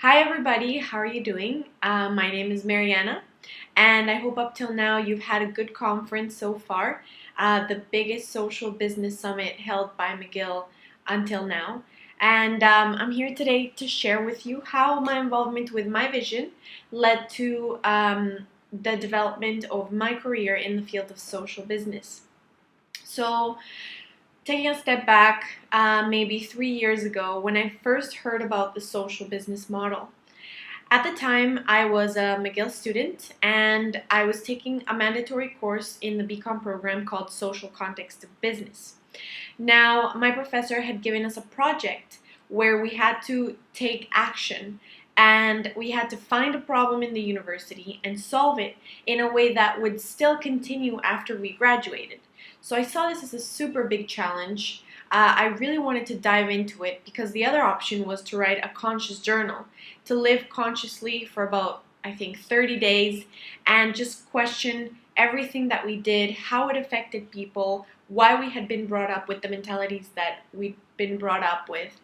Hi everybody, how are you doing? My name is Mariana, and I hope up till now you've had a good conference so far, the biggest social business summit held by McGill until now. And I'm here today to share with you how my involvement with my vision led to the development of my career in the field of social business. So, taking a step back, maybe 3 years ago, when I first heard about the social business model. At the time, I was a McGill student and I was taking a mandatory course in the BCom program called Social Context of Business. Now, my professor had given us a project where we had to take action and we had to find a problem in the university and solve it in a way that would still continue after we graduated. So I saw this as a super big challenge. I really wanted to dive into it because the other option was to write a conscious journal, to live consciously for about, I think, 30 days and just question everything that we did, how it affected people, why we had been brought up with the mentalities that we'd been brought up with.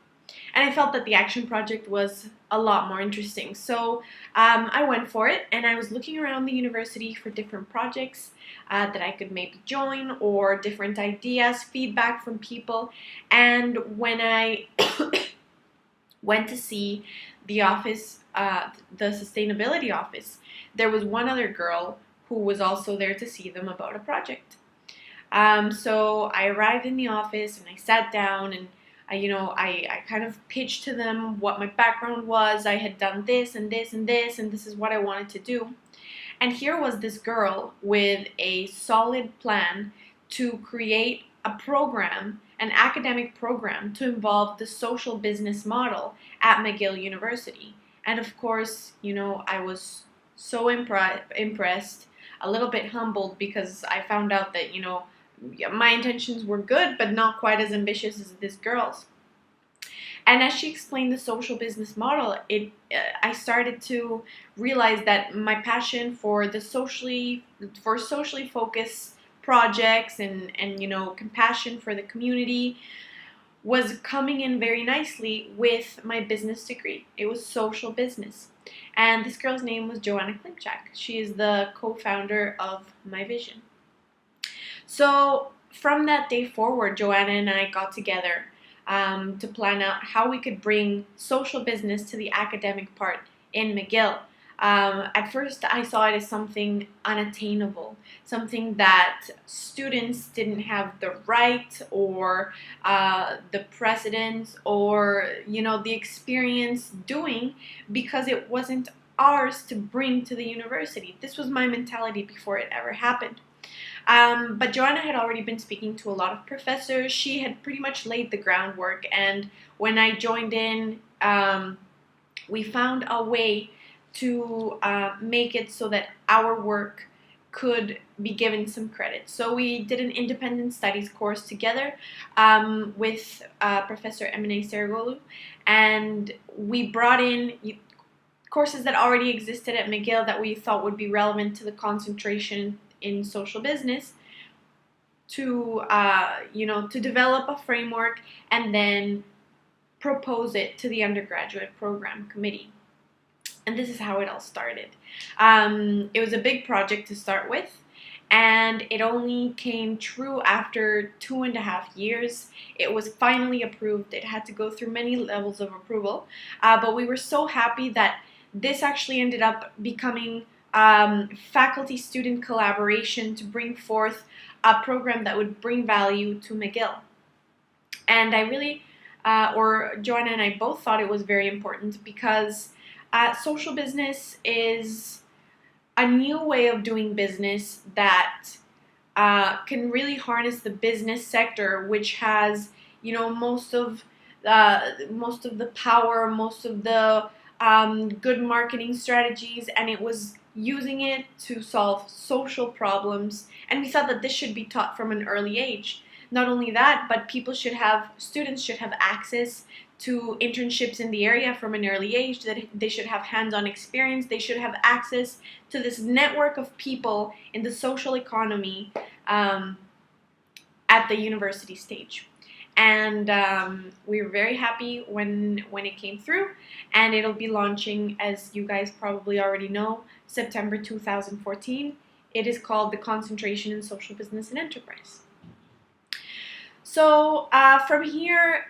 And I felt that the action project was a lot more interesting. So I went for it and I was looking around the university for different projects that I could maybe join or different ideas, feedback from people. And when I went to see the office, the sustainability office, there was one other girl who was also there to see them about a project. So I arrived in the office and I sat down and I kind of pitched to them what my background was. I had done this and this and this, and this is what I wanted to do. And here was this girl with a solid plan to create a program, an academic program to involve the social business model at McGill University. And of course, I was so impressed, a little bit humbled because I found out that, my intentions were good, but not quite as ambitious as this girl's. And as she explained the social business model, I started to realize that my passion for socially focused projects and compassion for the community was coming in very nicely with my business degree. It was social business. And this girl's name was Joanna Klimchak. She is the co-founder of My Vision. So from that day forward, Joanna and I got together to plan out how we could bring social business to the academic part in McGill. At first, I saw it as something unattainable, something that students didn't have the right or the precedence or the experience doing because it wasn't ours to bring to the university. This was my mentality before it ever happened. But Joanna had already been speaking to a lot of professors. She had pretty much laid the groundwork, and when I joined in, we found a way to make it so that our work could be given some credit. So we did an independent studies course together with Professor Emine Sergolu, and we brought in courses that already existed at McGill that we thought would be relevant to the concentration in social business to develop a framework and then propose it to the undergraduate program committee. And this is how it all started. It was a big project to start with, and it only came true after 2.5 years. It was finally approved. It had to go through many levels of approval, but we were so happy that this actually ended up becoming faculty-student collaboration to bring forth a program that would bring value to McGill. And I really, Joanna and I both thought it was very important because social business is a new way of doing business that can really harness the business sector, which has, most of the power, most of the good marketing strategies, and it was using it to solve social problems. And we thought that this should be taught from an early age. Not only that, but students should have access to internships in the area from an early age, that they should have hands-on experience, they should have access to this network of people in the social economy at the university stage. and we were very happy when it came through, and it'll be launching, as you guys probably already know, September 2014. It is called the Concentration in Social Business and Enterprise. So from here,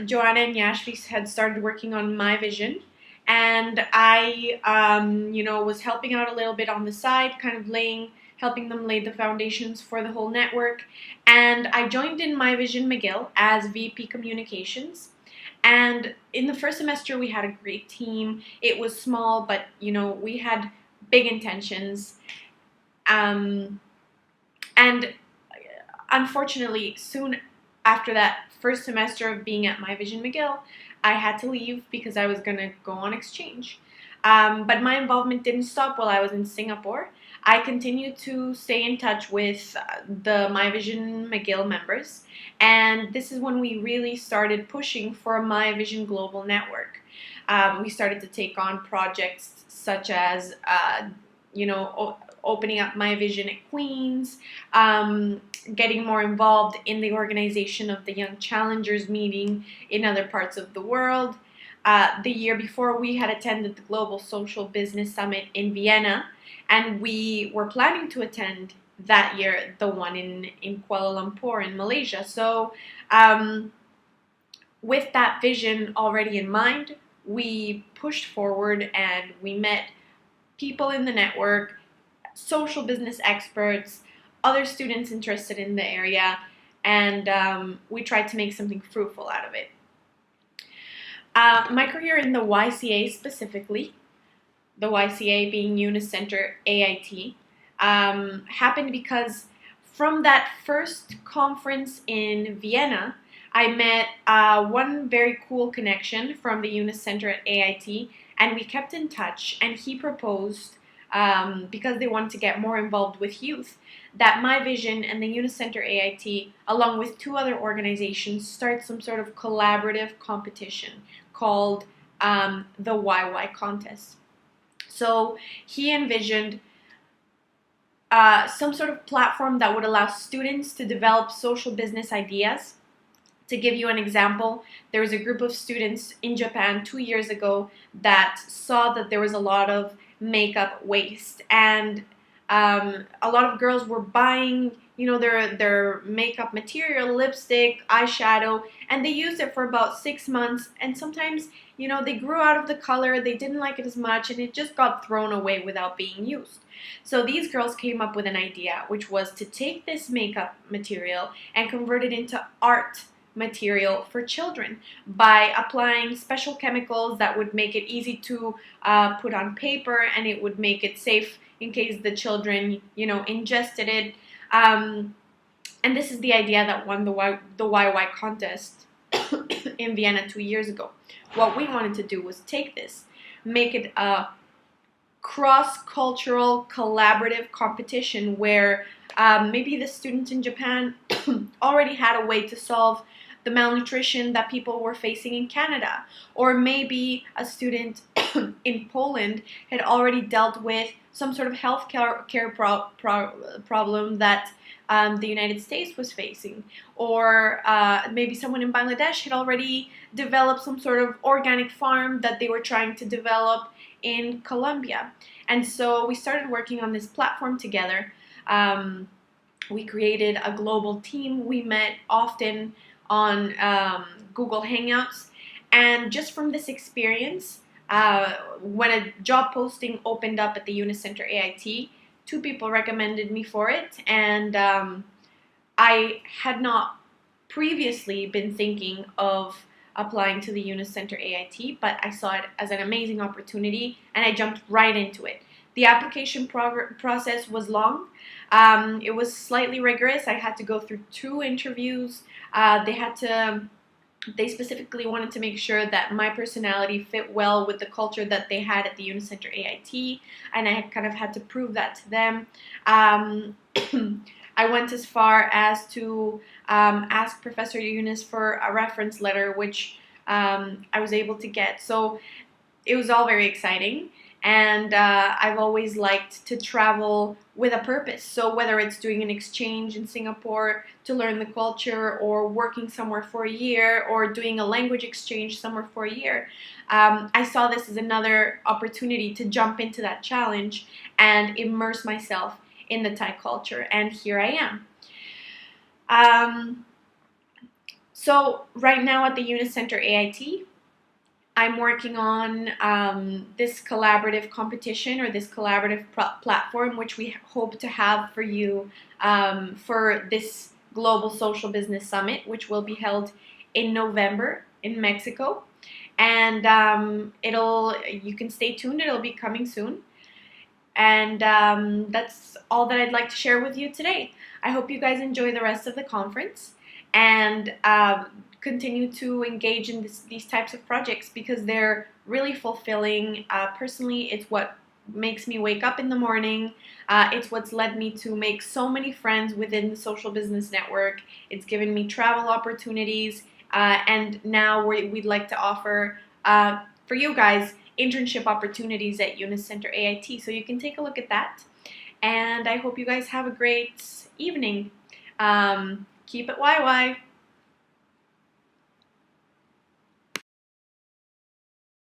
Joanna and Yashvi had started working on my vision, and I, was helping out a little bit on the side, kind of helping them lay the foundations for the whole network. And I joined in My Vision McGill as VP Communications. And in the first semester, we had a great team. It was small, but we had big intentions. And unfortunately, soon after that first semester of being at My Vision McGill, I had to leave because I was going to go on exchange. But my involvement didn't stop while I was in Singapore. I continued to stay in touch with the My Vision McGill members, and this is when we really started pushing for a My Vision Global Network. We started to take on projects such as, opening up My Vision at Queens, getting more involved in the organization of the Young Challengers meeting in other parts of the world. The year before, we had attended the Global Social Business Summit in Vienna, and we were planning to attend that year the one in Kuala Lumpur in Malaysia. So with that vision already in mind, we pushed forward and we met people in the network, social business experts, other students interested in the area, and we tried to make something fruitful out of it. My career in the YCA specifically, the YCA being Yunus Center AIT, happened because from that first conference in Vienna, I met one very cool connection from the Yunus Center at AIT, and we kept in touch, and he proposed, because they wanted to get more involved with youth, that My Vision and the Yunus Center AIT, along with two other organizations, start some sort of collaborative competition called the YY Contest. So he envisioned some sort of platform that would allow students to develop social business ideas. To give you an example, there was a group of students in Japan 2 years ago that saw that there was a lot of makeup waste, and a lot of girls were buying their makeup material, lipstick, eyeshadow, and they used it for about 6 months, and sometimes they grew out of the color, they didn't like it as much, and it just got thrown away without being used. So these girls came up with an idea, which was to take this makeup material and convert it into art material for children by applying special chemicals that would make it easy to put on paper, and it would make it safe in case the children ingested it. And this is the idea that won the YY contest in Vienna 2 years ago. What we wanted to do was take this, make it a cross-cultural collaborative competition where maybe the students in Japan already had a way to solve the malnutrition that people were facing in Canada, or maybe a student in Poland had already dealt with some sort of health care problem that the United States was facing, or maybe someone in Bangladesh had already developed some sort of organic farm that they were trying to develop in Colombia. And so we started working on this platform together. We created a global team. We met often on Google Hangouts, and just from this experience, when a job posting opened up at the Yunus Center AIT, 2 people recommended me for it, and I had not previously been thinking of applying to the Yunus Center AIT, but I saw it as an amazing opportunity, and I jumped right into it. The application process was long. It was slightly rigorous. I had to go through 2 interviews. They specifically wanted to make sure that my personality fit well with the culture that they had at the Yunus Center AIT, and I kind of had to prove that to them. I went as far as to ask Professor Yunus for a reference letter, which I was able to get. So it was all very exciting. And I've always liked to travel with a purpose. So whether it's doing an exchange in Singapore to learn the culture, or working somewhere for a year, or doing a language exchange somewhere for a year, I saw this as another opportunity to jump into that challenge and immerse myself in the Thai culture. And here I am. So right now at the Yunus Center AIT, I'm working on this collaborative competition, or this collaborative platform, which we hope to have for you for this Global Social Business Summit, which will be held in November in Mexico. And you can stay tuned, it'll be coming soon. And that's all that I'd like to share with you today. I hope you guys enjoy the rest of the conference, and continue to engage in these types of projects, because they're really fulfilling. Personally, it's what makes me wake up in the morning. It's what's led me to make so many friends within the social business network. It's given me travel opportunities, and now we'd like to offer for you guys internship opportunities at Yunus Center AIT. So you can take a look at that. And I hope you guys have a great evening. Keep it YY.